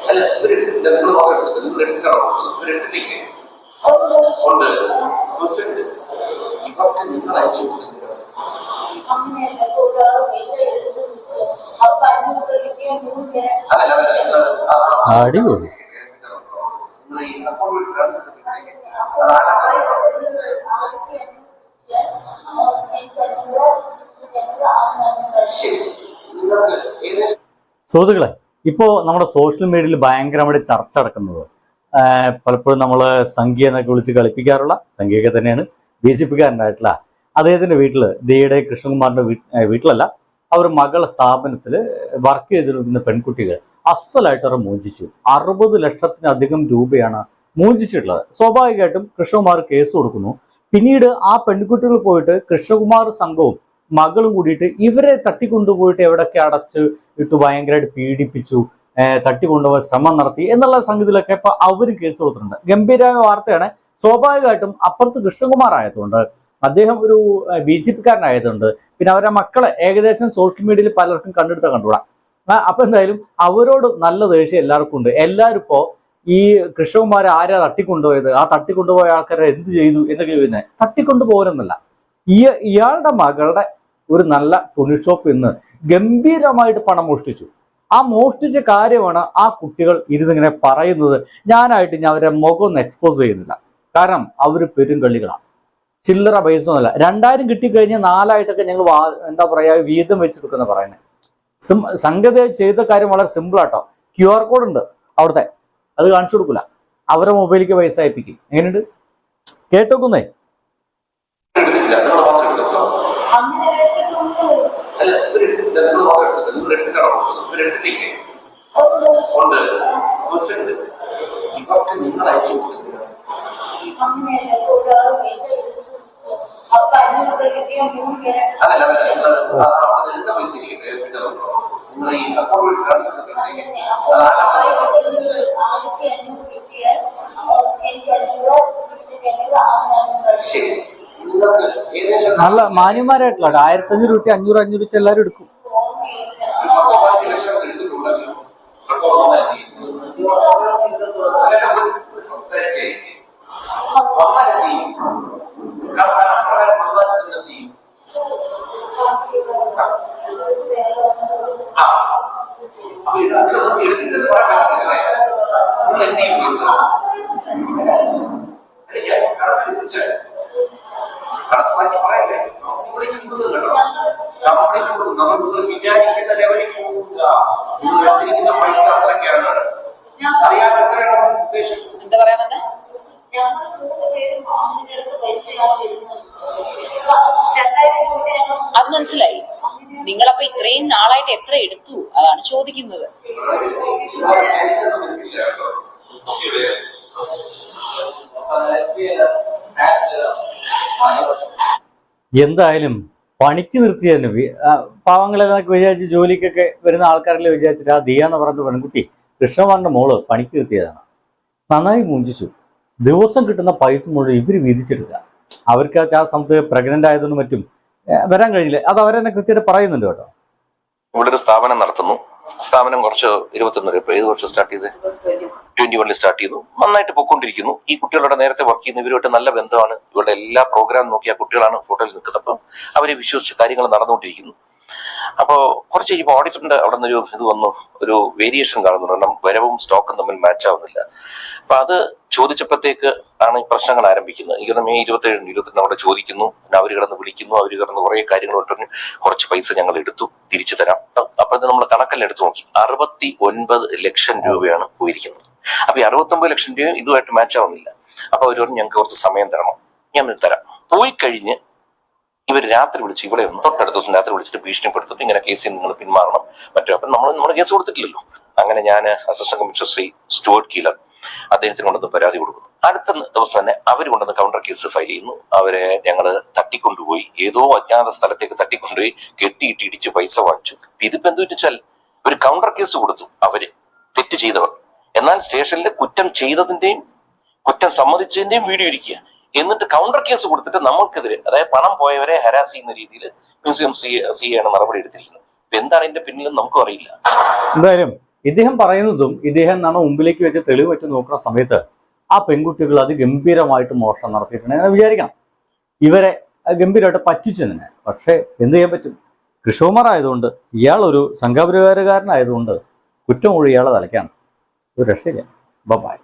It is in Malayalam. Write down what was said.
അല്ല ഇവരെടുത്തില്ല, നിങ്ങൾ നോക്കെടുത്തില്ല, നിങ്ങൾ എടുത്തിട്ടാണോ? ഇവരെടുത്തില്ലേ? ഉണ്ട്. തീർച്ചയായിട്ടും ഇവർക്ക് നിങ്ങൾ അയച്ചു കൊടുക്കുന്നത് അടിപൊളി. സുഹൃത്തുക്കളെ, ഇപ്പോ നമ്മുടെ സോഷ്യൽ മീഡിയയിൽ ഭയങ്കരമായിട്ട് ചർച്ച നടക്കുന്നത് പലപ്പോഴും നമ്മൾ സംഖ്യ എന്നൊക്കെ വിളിച്ച് കളിപ്പിക്കാറുള്ള സംഖ്യയൊക്കെ തന്നെയാണ് BJP-കാരനായിട്ടുള്ള അദ്ദേഹത്തിന്റെ വീട്ടില് ദിയുടെ കൃഷ്ണകുമാറിന്റെ വീട്ടിലല്ല, അവർ മകളുടെ സ്ഥാപനത്തിൽ വർക്ക് ചെയ്തിരുന്ന പെൺകുട്ടികൾ അസലായിട്ട് അവർ മോചിച്ചു. 60 ലക്ഷത്തിലധികം രൂപയാണ് മോചിച്ചിട്ടുള്ളത്. സ്വാഭാവികമായിട്ടും കൃഷ്ണകുമാർ കേസ് കൊടുക്കുന്നു. പിന്നീട് ആ പെൺകുട്ടികൾ പോയിട്ട് കൃഷ്ണകുമാർ സംഘവും മകളും കൂടിയിട്ട് ഇവരെ തട്ടിക്കൊണ്ടുപോയിട്ട് എവിടൊക്കെ അടച്ച് ഇട്ട് ഭയങ്കരമായിട്ട് പീഡിപ്പിച്ചു, തട്ടിക്കൊണ്ടുപോകാൻ ശ്രമം നടത്തി എന്നുള്ള സംഗതിയിലൊക്കെ ഇപ്പൊ അവരും കേസ് കൊടുത്തിട്ടുണ്ട്. ഗംഭീരമായ വാർത്തയാണ്. സ്വാഭാവികമായിട്ടും അപ്പുറത്ത് കൃഷ്ണകുമാർ ആയതുകൊണ്ട്, അദ്ദേഹം ഒരു BJP-കാരനായതുകൊണ്ട്, പിന്നെ അവരുടെ മക്കളെ ഏകദേശം സോഷ്യൽ മീഡിയയിൽ പലർക്കും കണ്ടുകൂടാ. അപ്പൊ എന്തായാലും അവരോട് നല്ല ദേഷ്യം എല്ലാവർക്കും ഉണ്ട്. എല്ലാവരും ഇപ്പോ ഈ കൃഷ്ണകുമാരെ ആരാ തട്ടിക്കൊണ്ടുപോയത്, ആ തട്ടിക്കൊണ്ടുപോയ ആൾക്കാരെ എന്ത് ചെയ്തു എന്നൊക്കെ ചോദിക്കുന്നത്. തട്ടിക്കൊണ്ടുപോകുന്നല്ല, ഇയാളുടെ മകളുടെ ഒരു നല്ല തുണി ഷോപ്പിൽ നിന്ന് ഗംഭീരമായിട്ട് പണം മോഷ്ടിച്ചു. ആ മോഷ്ടിച്ച കാര്യമാണ് ആ കുട്ടികൾ ഇരുന്നിങ്ങനെ പറയുന്നത്. ഞാനായിട്ട് ഞാൻ അവരെ മുഖം ഒന്ന് എക്സ്പോസ് ചെയ്യുന്നില്ല, കാരണം അവർ പെരുങ്കള്ളികളാണ്. ചില്ലറ പൈസ ഒന്നുമല്ല. 2000 കിട്ടിക്കഴിഞ്ഞാൽ 4ആയിട്ടൊക്കെ ഞങ്ങൾ എന്താ പറയാ വീതം വെച്ചെടുക്കുന്ന പറയുന്നത്. സംഗതി ചെയ്ത കാര്യം വളരെ സിമ്പിൾ ആട്ടോ. QR കോഡ് ഉണ്ട് അവിടുത്തെ, അത് കാണിച്ചു കൊടുക്കില്ല. അവരെ മൊബൈലിലേക്ക് പൈസ അയപ്പിക്കും. എങ്ങനെയുണ്ട് കേട്ടോക്കുന്നേ? ഇവർക്ക് നിങ്ങൾ അയച്ചു കൊടുക്കുന്നത് നല്ല മാന്യന്മാരായിട്ടുള്ള 1500 രൂപ 500 വെച്ച് എല്ലാവരും എടുക്കും. വിചാരിക്കുന്ന ലെവലിൽ പോകില്ല. നിങ്ങൾ എടുത്തിരിക്കുന്ന പൈസ അത്രയ്ക്കാണ്. അറിയാൻ എത്രയാണ് ഉദ്ദേശം? എന്താ പറയാൻ വന്നേ? അത് മനസ്സിലായി. നിങ്ങളപ്പോ ഇത്രയും നാളായിട്ട് എത്ര എടുത്തു അതാണ് ചോദിക്കുന്നത്. എന്തായാലും പണിക്ക് നിർത്തിയതിന് പാവങ്ങളെന്നൊക്കെ വിചാരിച്ച് ജോലിക്കൊക്കെ വരുന്ന ആൾക്കാരെല്ലാം വിചാരിച്ചിട്ട് ആ ദിയ എന്ന് പറഞ്ഞ പെൺകുട്ടി കൃഷ്ണകുമാറിന്റെ മോള് പണിക്ക് നിർത്തിയതാണ്. നന്നായി മൂഞ്ചിച്ചു. ദിവസം കിട്ടുന്ന പൈസ മുഴുവൻ ഇവർ വീതിച്ചെടുക്കുക. അവർക്ക് ആ സമയത്ത് പ്രഗ്നന്റ് ആയതുകൊണ്ട് മറ്റും വരാൻ കഴിഞ്ഞില്ല. അത് അവരെന്നെ കൃത്യമായിട്ട് പറയുന്നുണ്ട് കേട്ടോ. ഇവിടെ ഒരു സ്ഥാപനം നടത്തുന്നു. സ്ഥാപനം കുറച്ച് 21 ഇപ്പൊ ഏത് വർഷം സ്റ്റാർട്ട് ചെയ്ത് 21 സ്റ്റാർട്ട് ചെയ്തു. നന്നായിട്ട് പൊയ്ക്കൊണ്ടിരിക്കുന്നു. ഈ കുട്ടികളുടെ നേരത്തെ വർക്ക് ചെയ്യുന്ന ഇവരുമായിട്ട് നല്ല ബന്ധമാണ്. ഇവരുടെ എല്ലാ പ്രോഗ്രാം നോക്കിയ കുട്ടികളാണ് ഫോട്ടോയിൽ നിൽക്കുന്നത്. അപ്പം അവരെ വിശ്വസിച്ച് കാര്യങ്ങൾ നടന്നുകൊണ്ടിരിക്കുന്നു. അപ്പോൾ കുറച്ച് കഴിയുമ്പോൾ ഓഡിറ്ററിന്റെ അവിടെ നിന്നൊരു ഇത് വന്നു, ഒരു വേരിയേഷൻ കാണുന്നുണ്ട്. കാരണം വരവും സ്റ്റോക്കും തമ്മിൽ മാച്ച് ആവുന്നില്ല. അപ്പൊ അത് ചോദിച്ചപ്പോഴത്തേക്ക് ആണ് ഈ പ്രശ്നങ്ങൾ ആരംഭിക്കുന്നത്. എനിക്ക് മെയ് 27 22 അവിടെ ചോദിക്കുന്നു. അവർ കിടന്ന് വിളിക്കുന്നു. അവർ കിടന്ന് കുറെ കാര്യങ്ങൾ പറഞ്ഞു. കുറച്ച് പൈസ ഞങ്ങൾ എടുത്തു, തിരിച്ചു തരാം. അപ്പൊ നമ്മൾ കണക്കെല്ലാം എടുത്തു നോക്കി 69 ലക്ഷം രൂപയാണ് പോയിരിക്കുന്നത്. അപ്പൊ ഈ 69 ലക്ഷം രൂപ ഇതുമായിട്ട് മാച്ച് ആവുന്നില്ല. അപ്പൊ അവർ പറഞ്ഞു ഞങ്ങൾക്ക് കുറച്ച് സമയം തരണം, ഞാൻ തരാം. പോയി കഴിഞ്ഞ് ഇവർ രാത്രി വിളിച്ച് ഇവിടെ ഒന്ന് തൊട്ടടുത്ത ദിവസം രാത്രി വിളിച്ചിട്ട് ഭീഷണിപ്പെടുത്തിട്ട് ഇങ്ങനെ കേസിൽ നിങ്ങൾ പിന്മാറണം മറ്റോ. അപ്പൊ നമ്മൾ കേസ് കൊടുത്തിട്ടില്ലല്ലോ. അങ്ങനെ ഞാൻ assistant commissioner Shri Stuart Keeler അദ്ദേഹത്തിന് കൊണ്ടുവന്ന് പരാതി കൊടുക്കുന്നു. അടുത്ത ദിവസം തന്നെ അവർ കൊണ്ടുവന്ന് കൗണ്ടർ കേസ് ഫയൽ ചെയ്യുന്നു. അവരെ ഞങ്ങള് തട്ടിക്കൊണ്ടുപോയി, ഏതോ അജ്ഞാത സ്ഥലത്തേക്ക് തട്ടിക്കൊണ്ടുപോയി കെട്ടിയിട്ട് ഇടിച്ച് പൈസ വാങ്ങിച്ചു. ഇതിപ്പോ എന്ത് വെച്ചാൽ ഒരു കൗണ്ടർ കേസ് കൊടുത്തു അവര് തെറ്റ് ചെയ്തവർ. എന്നാൽ സ്റ്റേഷനിൽ കുറ്റം ചെയ്തതിന്റെയും കുറ്റം സമ്മതിച്ചതിന്റെയും വീഡിയോ ഇരിക്കുക. എന്നിട്ട് കൗണ്ടർ കേസ് കൊടുത്തിട്ട് നമ്മൾക്കെതിരെ, അതായത് പണം പോയവരെ ഹരാസ് ചെയ്യുന്ന രീതിയിൽ മ്യൂസിയം സി ആണ് നടപടി എടുത്തിരിക്കുന്നത്. എന്താണ് ഇതിന്റെ പിന്നിലും നമുക്കും അറിയില്ല. എന്തായാലും ഇദ്ദേഹം പറയുന്നതും ഇദ്ദേഹം എന്നാണ് മുമ്പിലേക്ക് വെച്ച് തെളിവ് വെച്ച് നോക്കുന്ന സമയത്ത് ആ പെൺകുട്ടികൾ അതിഗംഭീരമായിട്ട് മോഷണം നടത്തിയിട്ടുണ്ട് എന്ന് വിചാരിക്കണം. ഇവരെ ഗംഭീരമായിട്ട് പറ്റിച്ചു തന്നെ. പക്ഷേ എന്ത് ചെയ്യാൻ പറ്റും? കൃഷ്ണകുമാർ ആയതുകൊണ്ട്, ഇയാളൊരു സംഘപരിവാരകാരനായതുകൊണ്ട് കുറ്റം മുഴുവൻ ഇയാളെ തലയ്ക്കാണ്. ഒരു രക്ഷയില്ല. ബൈ.